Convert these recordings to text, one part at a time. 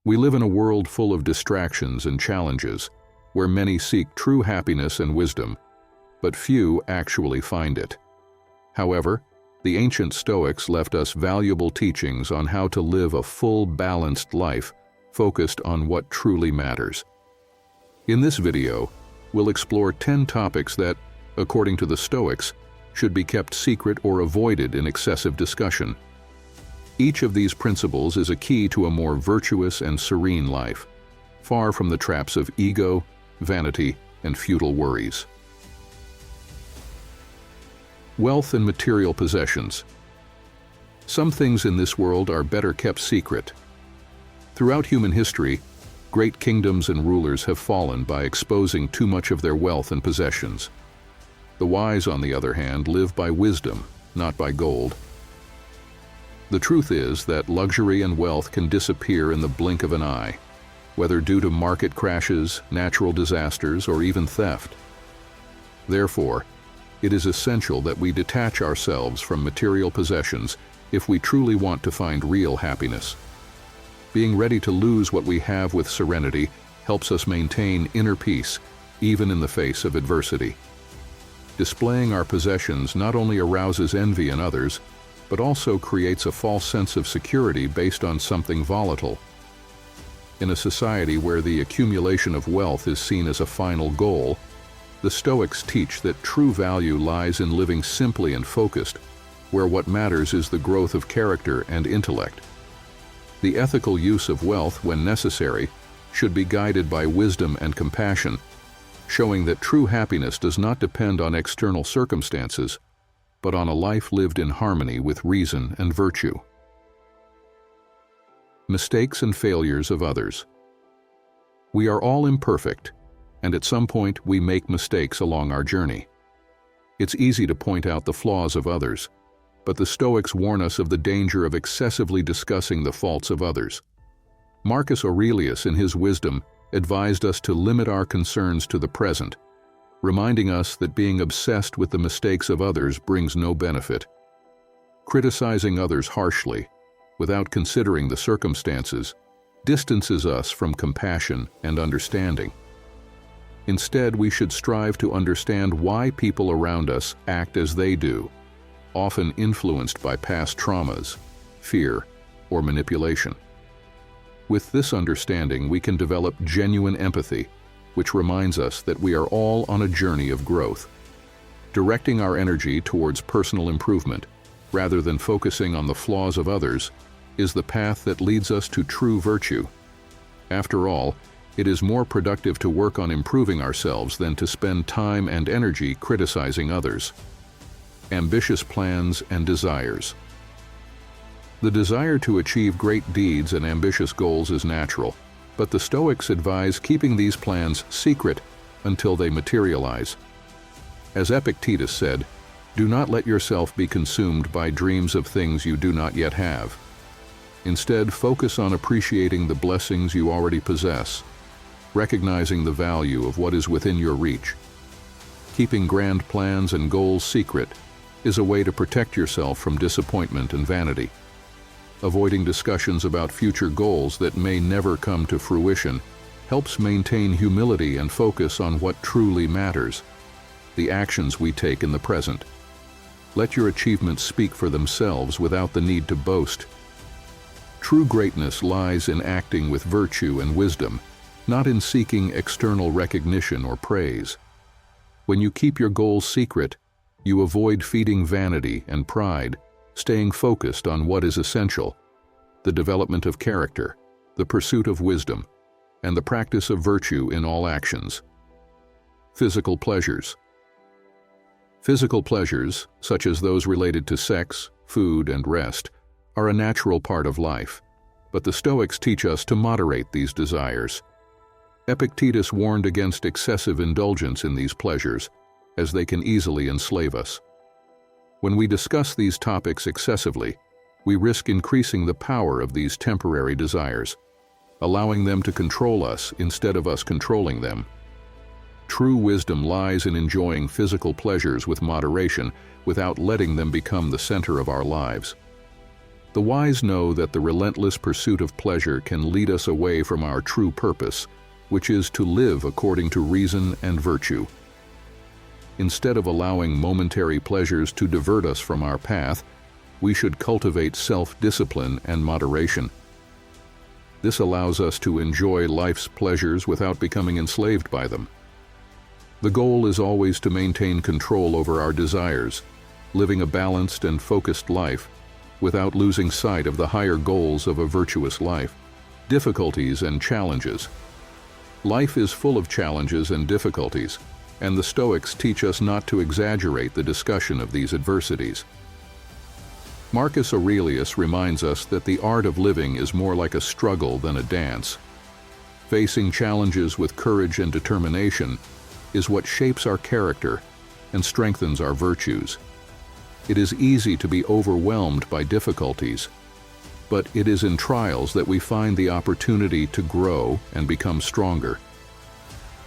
We live in a world full of distractions and challenges, where many seek true happiness and wisdom, but few actually find it. However, the ancient Stoics left us valuable teachings on how to live a full, balanced life focused on what truly matters. In this video, we'll explore 10 topics that, according to the Stoics, should be kept secret or avoided in excessive discussion. Each of these principles is a key to a more virtuous and serene life, far from the traps of ego, vanity, and futile worries. Wealth and material possessions. Some things in this world are better kept secret. Throughout human history, great kingdoms and rulers have fallen by exposing too much of their wealth and possessions. The wise, on the other hand, live by wisdom, not by gold. The truth is that luxury and wealth can disappear in the blink of an eye, whether due to market crashes, natural disasters, or even theft. Therefore, it is essential that we detach ourselves from material possessions if we truly want to find real happiness. Being ready to lose what we have with serenity helps us maintain inner peace, even in the face of adversity. Displaying our possessions not only arouses envy in others, but also creates a false sense of security based on something volatile. In a society where the accumulation of wealth is seen as a final goal, the Stoics teach that true value lies in living simply and focused, where what matters is the growth of character and intellect. The ethical use of wealth, when necessary, should be guided by wisdom and compassion, showing that true happiness does not depend on external circumstances, but on a life lived in harmony with reason and virtue. Mistakes and failures of others. We are all imperfect, and at some point we make mistakes along our journey. It's easy to point out the flaws of others, but the Stoics warn us of the danger of excessively discussing the faults of others. Marcus Aurelius, in his wisdom, advised us to limit our concerns to the present, reminding us that being obsessed with the mistakes of others brings no benefit. Criticizing others harshly, without considering the circumstances, distances us from compassion and understanding. Instead, we should strive to understand why people around us act as they do, often influenced by past traumas, fear, or manipulation. With this understanding, we can develop genuine empathy, which reminds us that we are all on a journey of growth. Directing our energy towards personal improvement, rather than focusing on the flaws of others, is the path that leads us to true virtue. After all, it is more productive to work on improving ourselves than to spend time and energy criticizing others. Ambitious plans and desires. The desire to achieve great deeds and ambitious goals is natural, but the Stoics advise keeping these plans secret until they materialize. As Epictetus said, "Do not let yourself be consumed by dreams of things you do not yet have. Instead, focus on appreciating the blessings you already possess, recognizing the value of what is within your reach." Keeping grand plans and goals secret is a way to protect yourself from disappointment and vanity. Avoiding discussions about future goals that may never come to fruition helps maintain humility and focus on what truly matters, the actions we take in the present. Let your achievements speak for themselves without the need to boast. True greatness lies in acting with virtue and wisdom, not in seeking external recognition or praise. When you keep your goals secret, you avoid feeding vanity and pride, staying focused on what is essential: the development of character, the pursuit of wisdom, and the practice of virtue in all actions. Physical pleasures. Physical pleasures, such as those related to sex, food, and rest, are a natural part of life, but the Stoics teach us to moderate these desires. Epictetus warned against excessive indulgence in these pleasures, as they can easily enslave us. When we discuss these topics excessively, we risk increasing the power of these temporary desires, allowing them to control us instead of us controlling them. True wisdom lies in enjoying physical pleasures with moderation without letting them become the center of our lives. The wise know that the relentless pursuit of pleasure can lead us away from our true purpose, which is to live according to reason and virtue. Instead of allowing momentary pleasures to divert us from our path, we should cultivate self-discipline and moderation. This allows us to enjoy life's pleasures without becoming enslaved by them. The goal is always to maintain control over our desires, living a balanced and focused life, without losing sight of the higher goals of a virtuous life. Difficulties and challenges. Life is full of challenges and difficulties, and the Stoics teach us not to exaggerate the discussion of these adversities. Marcus Aurelius reminds us that the art of living is more like a struggle than a dance. Facing challenges with courage and determination is what shapes our character and strengthens our virtues. It is easy to be overwhelmed by difficulties, but it is in trials that we find the opportunity to grow and become stronger.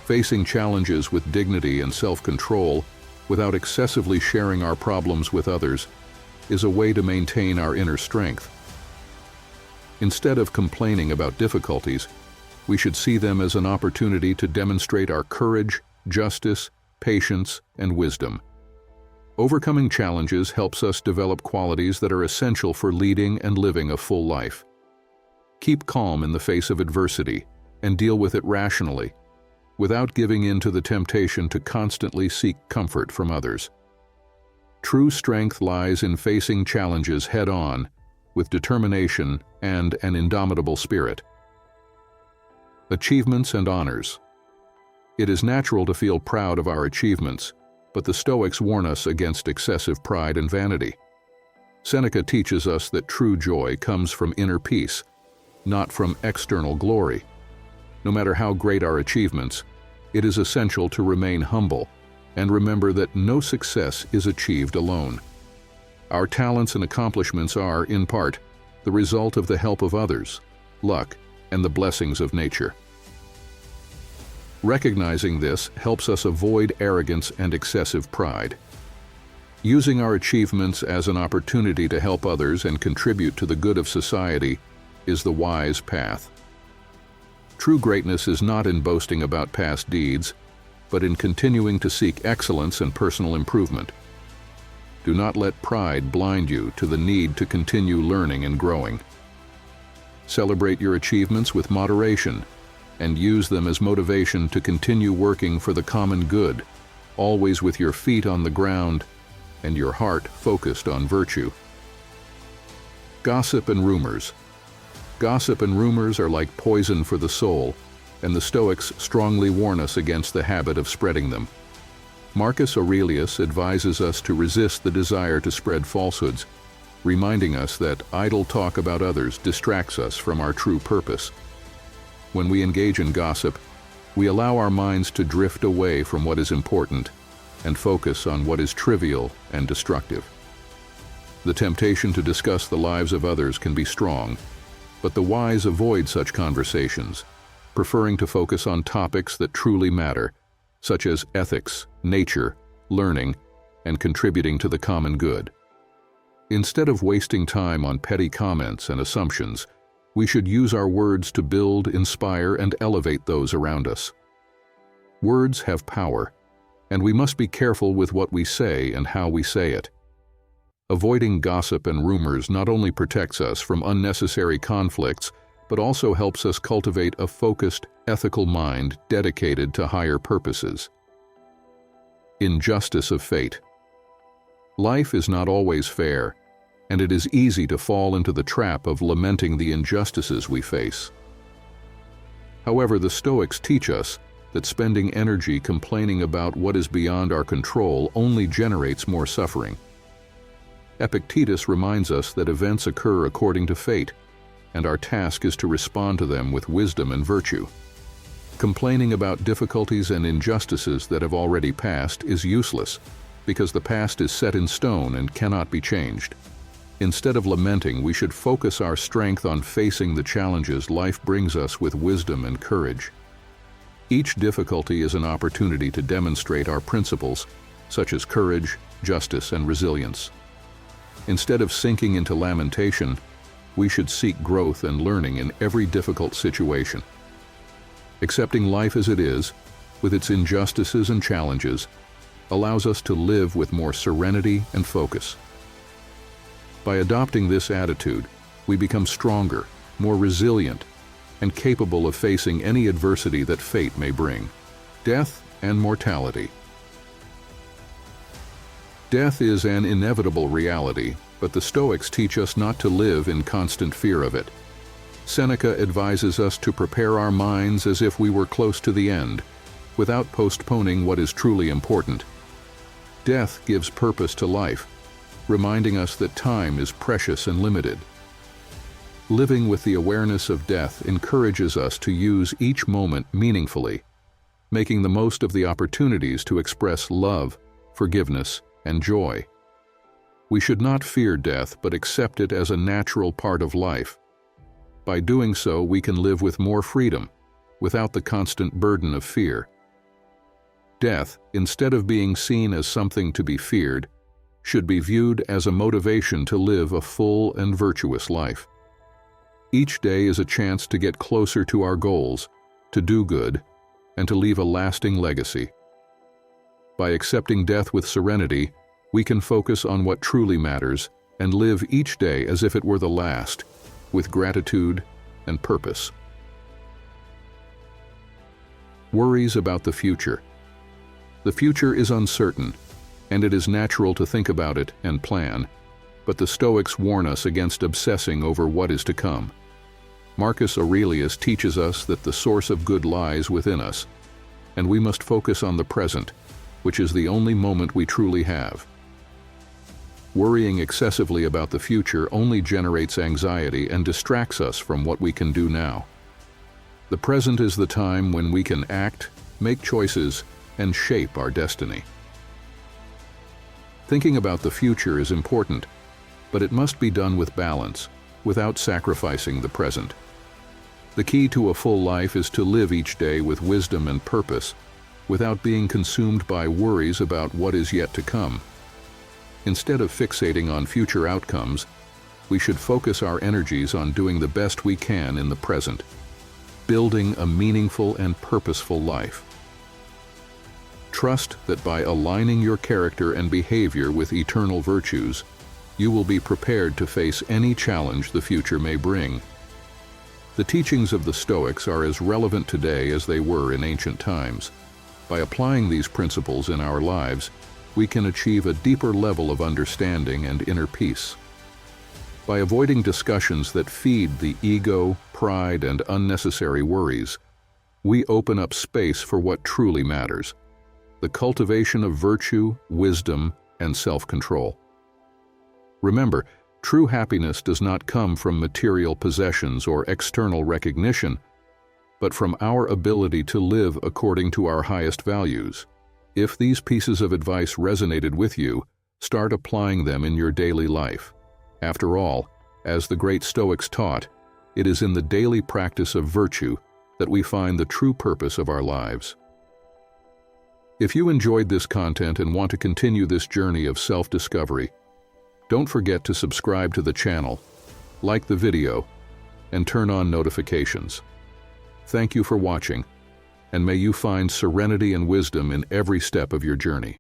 Facing challenges with dignity and self-control, without excessively sharing our problems with others, is a way to maintain our inner strength. Instead of complaining about difficulties, we should see them as an opportunity to demonstrate our courage, justice, patience, and wisdom. Overcoming challenges helps us develop qualities that are essential for leading and living a full life. Keep calm in the face of adversity and deal with it rationally, without giving in to the temptation to constantly seek comfort from others. True strength lies in facing challenges head-on, with determination and an indomitable spirit. Achievements and honors. It is natural to feel proud of our achievements, but the Stoics warn us against excessive pride and vanity. Seneca teaches us that true joy comes from inner peace, not from external glory. No matter how great our achievements, it is essential to remain humble and remember that no success is achieved alone. Our talents and accomplishments are, in part, the result of the help of others, luck, and the blessings of nature. Recognizing this helps us avoid arrogance and excessive pride. Using our achievements as an opportunity to help others and contribute to the good of society is the wise path. True greatness is not in boasting about past deeds, but in continuing to seek excellence and personal improvement. Do not let pride blind you to the need to continue learning and growing. Celebrate your achievements with moderation and use them as motivation to continue working for the common good, always with your feet on the ground and your heart focused on virtue. Gossip and rumors. Gossip and rumors are like poison for the soul, and the Stoics strongly warn us against the habit of spreading them. Marcus Aurelius advises us to resist the desire to spread falsehoods, reminding us that idle talk about others distracts us from our true purpose. When we engage in gossip, we allow our minds to drift away from what is important and focus on what is trivial and destructive. The temptation to discuss the lives of others can be strong, but the wise avoid such conversations, preferring to focus on topics that truly matter, such as ethics, nature, learning, and contributing to the common good. Instead of wasting time on petty comments and assumptions, we should use our words to build, inspire, and elevate those around us. Words have power, and we must be careful with what we say and how we say it. Avoiding gossip and rumors not only protects us from unnecessary conflicts, but also helps us cultivate a focused, ethical mind dedicated to higher purposes. Injustice of fate. Life is not always fair, and it is easy to fall into the trap of lamenting the injustices we face. However, the Stoics teach us that spending energy complaining about what is beyond our control only generates more suffering. Epictetus reminds us that events occur according to fate, and our task is to respond to them with wisdom and virtue. Complaining about difficulties and injustices that have already passed is useless, because the past is set in stone and cannot be changed. Instead of lamenting, we should focus our strength on facing the challenges life brings us with wisdom and courage. Each difficulty is an opportunity to demonstrate our principles, such as courage, justice, and resilience. Instead of sinking into lamentation, we should seek growth and learning in every difficult situation. Accepting life as it is, with its injustices and challenges, allows us to live with more serenity and focus. By adopting this attitude, we become stronger, more resilient, and capable of facing any adversity that fate may bring. Death and mortality. Death is an inevitable reality, but the Stoics teach us not to live in constant fear of it. Seneca advises us to prepare our minds as if we were close to the end, without postponing what is truly important. Death gives purpose to life, reminding us that time is precious and limited. Living with the awareness of death encourages us to use each moment meaningfully, making the most of the opportunities to express love, forgiveness, and joy. We should not fear death but accept it as a natural part of life. By doing so, we can live with more freedom, without the constant burden of fear. Death, instead of being seen as something to be feared, should be viewed as a motivation to live a full and virtuous life. Each day is a chance to get closer to our goals, to do good, and to leave a lasting legacy. By accepting death with serenity, we can focus on what truly matters and live each day as if it were the last, with gratitude and purpose. Worries about the future. The future is uncertain, and it is natural to think about it and plan, but the Stoics warn us against obsessing over what is to come. Marcus Aurelius teaches us that the source of good lies within us, and we must focus on the present, which is the only moment we truly have. Worrying excessively about the future only generates anxiety and distracts us from what we can do now. The present is the time when we can act, make choices, and shape our destiny. Thinking about the future is important, but it must be done with balance, without sacrificing the present. The key to a full life is to live each day with wisdom and purpose, without being consumed by worries about what is yet to come. Instead of fixating on future outcomes, we should focus our energies on doing the best we can in the present, building a meaningful and purposeful life. Trust that by aligning your character and behavior with eternal virtues, you will be prepared to face any challenge the future may bring. The teachings of the Stoics are as relevant today as they were in ancient times. By applying these principles in our lives, we can achieve a deeper level of understanding and inner peace. By avoiding discussions that feed the ego, pride, and unnecessary worries, we open up space for what truly matters: the cultivation of virtue, wisdom, and self-control. Remember, true happiness does not come from material possessions or external recognition, but from our ability to live according to our highest values. If these pieces of advice resonated with you, start applying them in your daily life. After all, as the great Stoics taught, it is in the daily practice of virtue that we find the true purpose of our lives. If you enjoyed this content and want to continue this journey of self-discovery, don't forget to subscribe to the channel, like the video, and turn on notifications. Thank you for watching, and may you find serenity and wisdom in every step of your journey.